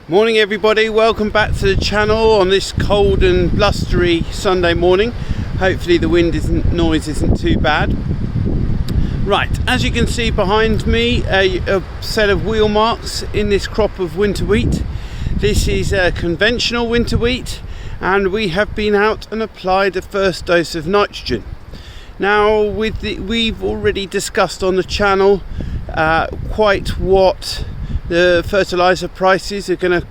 Morning everybody, welcome back to the channel on this cold and blustery Sunday morning. Hopefully the noise isn't too bad. Right, as you can see behind me, a set of wheel marks in this crop of winter wheat. This is a conventional winter wheat, and we have been out and applied the first dose of nitrogen. Now we've already discussed on the channel quite what the fertilizer prices are going to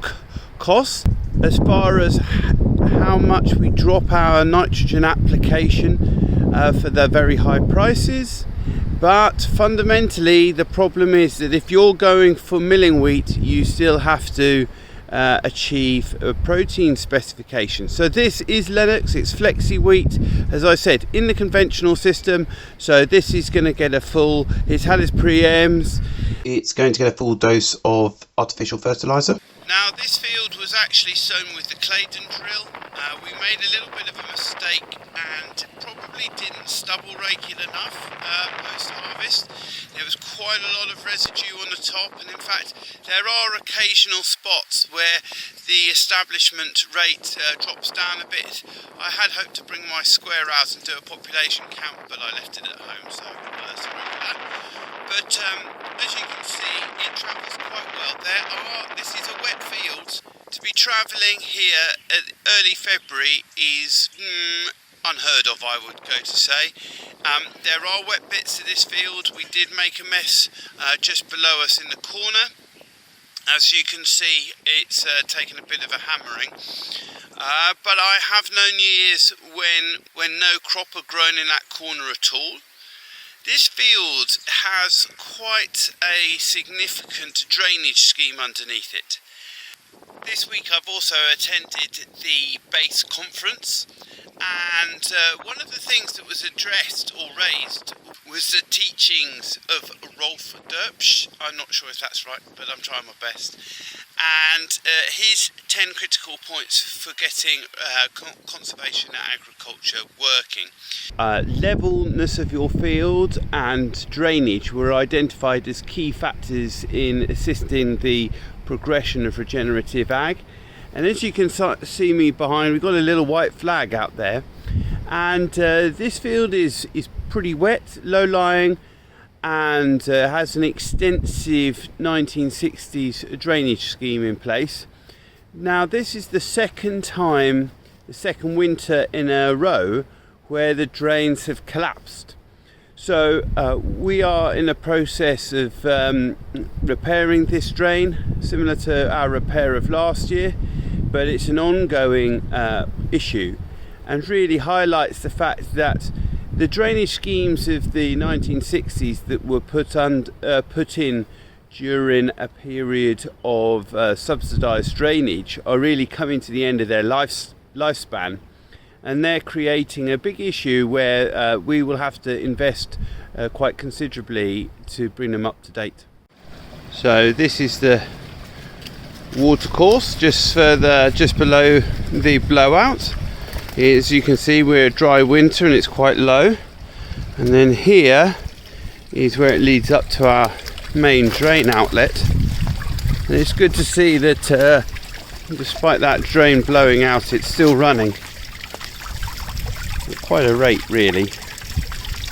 cost as far as how much we drop our nitrogen application for the very high prices. But fundamentally the problem is that if you're going for milling wheat, you still have to achieve a protein specification. So this is Lennox, it's flexi wheat, as I said, in the conventional system. So this is going to get a full, it's had its preems, it's going to get a full dose of artificial fertilizer. Now this field was actually sown with the Claydon drill. We made a little bit of a mistake and probably didn't stubble rake it enough post harvest. There was quite a lot of residue on the top, and in fact there are occasional spots where the establishment rate drops down a bit. I had hoped to bring my square out and do a population count, but I left it at home, so sorry for that. But as you can see, it travels quite well. This is a wet field. To be travelling here at early February is unheard of, I would go to say. There are wet bits of this field. We did make a mess just below us in the corner. As you can see, it's taken a bit of a hammering. But I have known years when no crop had grown in that corner at all. This field has quite a significant drainage scheme underneath it. This week I've also attended the base conference, and one of the things that was addressed or raised was the teachings of Rolf Derpsch. I'm not sure if that's right, but I'm trying my best. And his 10 critical points for getting conservation agriculture working. Levelness of your field and drainage were identified as key factors in assisting the progression of regenerative ag. And as you can see me behind, we've got a little white flag out there, and this field is pretty wet, low-lying, and has an extensive 1960s drainage scheme in place. Now this is the second winter in a row where the drains have collapsed. So we are in a process of repairing this drain, similar to our repair of last year, but it's an ongoing issue, and really highlights the fact that the drainage schemes of the 1960s that were put in during a period of subsidised drainage are really coming to the end of their lifespan, and they're creating a big issue where we will have to invest quite considerably to bring them up to date. So this is the Watercourse just below the blowout. As you can see, we're a dry winter and it's quite low, and then here is where it leads up to our main drain outlet. And it's good to see that despite that drain blowing out, it's still running at quite a rate really,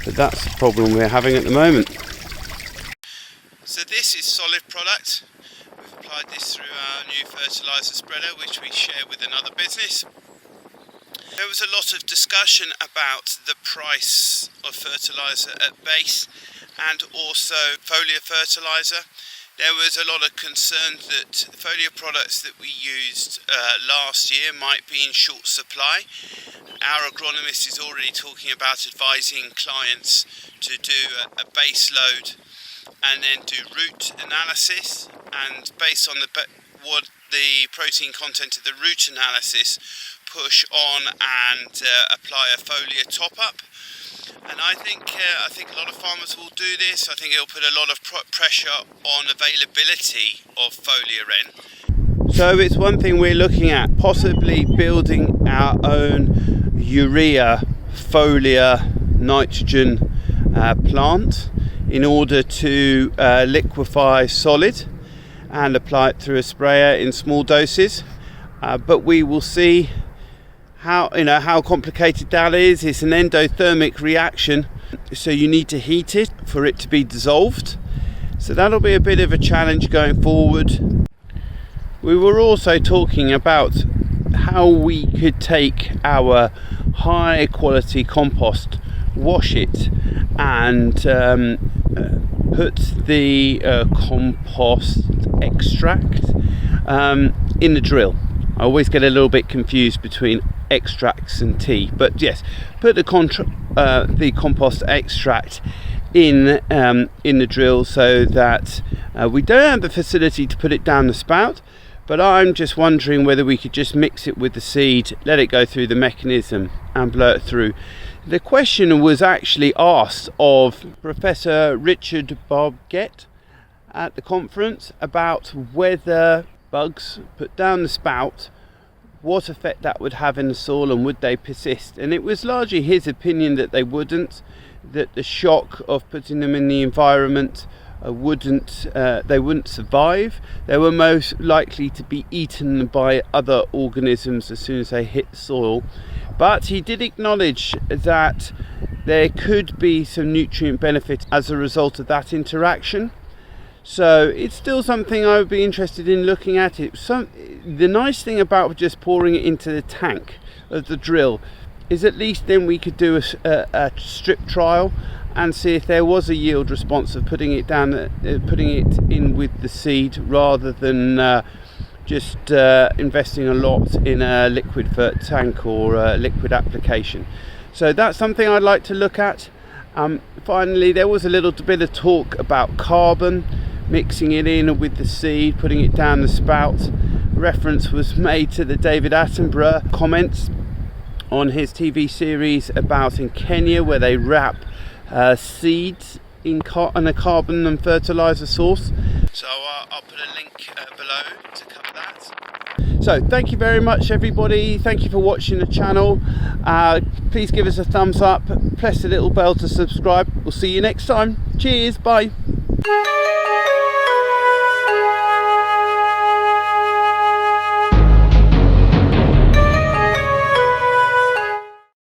but that's the problem we're having at the moment. So this is solid product. We've applied this through our new fertilizer spreader, which we share with another business. There was a lot of discussion about the price of fertilizer at base and also foliar fertilizer. There was a lot of concern that foliar products that we used last year might be in short supply. Our agronomist is already talking about advising clients to do a base load and then do root analysis, and based on what the protein content of the root analysis, push on and apply a foliar top-up. And I think a lot of farmers will do this. I think it'll put a lot of pressure on availability of foliar N. So it's one thing we're looking at, possibly building our own urea foliar nitrogen plant in order to liquefy solid. and apply it through a sprayer in small doses. But we will see how complicated that is. It's an endothermic reaction, so you need to heat it for it to be dissolved. So that'll be a bit of a challenge going forward. We were also talking about how we could take our high quality compost, wash it, and put the compost extract in the drill. I always get a little bit confused between extracts and tea, but yes, put the compost extract in the drill, so that we don't have the facility to put it down the spout. But I'm just wondering whether we could just mix it with the seed, let it go through the mechanism and blow it through. The question was actually asked of Professor Richard Bobgett at the conference about whether bugs put down the spout, what effect that would have in the soil, and would they persist. And it was largely his opinion that they wouldn't, that the shock of putting them in the environment they wouldn't survive. They were most likely to be eaten by other organisms as soon as they hit the soil. But he did acknowledge that there could be some nutrient benefit as a result of that interaction. So it's still something I would be interested in looking at. The nice thing about just pouring it into the tank of the drill is at least then we could do a strip trial and see if there was a yield response of putting it in with the seed, rather than just investing a lot in a liquid fert tank or a liquid application. So that's something I'd like to look at. Finally, there was a little bit of talk about carbon, mixing it in with the seed, putting it down the spout. Reference was made to the David Attenborough comments on his TV series about in Kenya, where they wrap seeds in a carbon and fertilizer source. So I'll put a link below to cover that. So thank you very much, everybody. Thank you for watching the channel. Please give us a thumbs up, press the little bell to subscribe. We'll see you next time. Cheers, bye.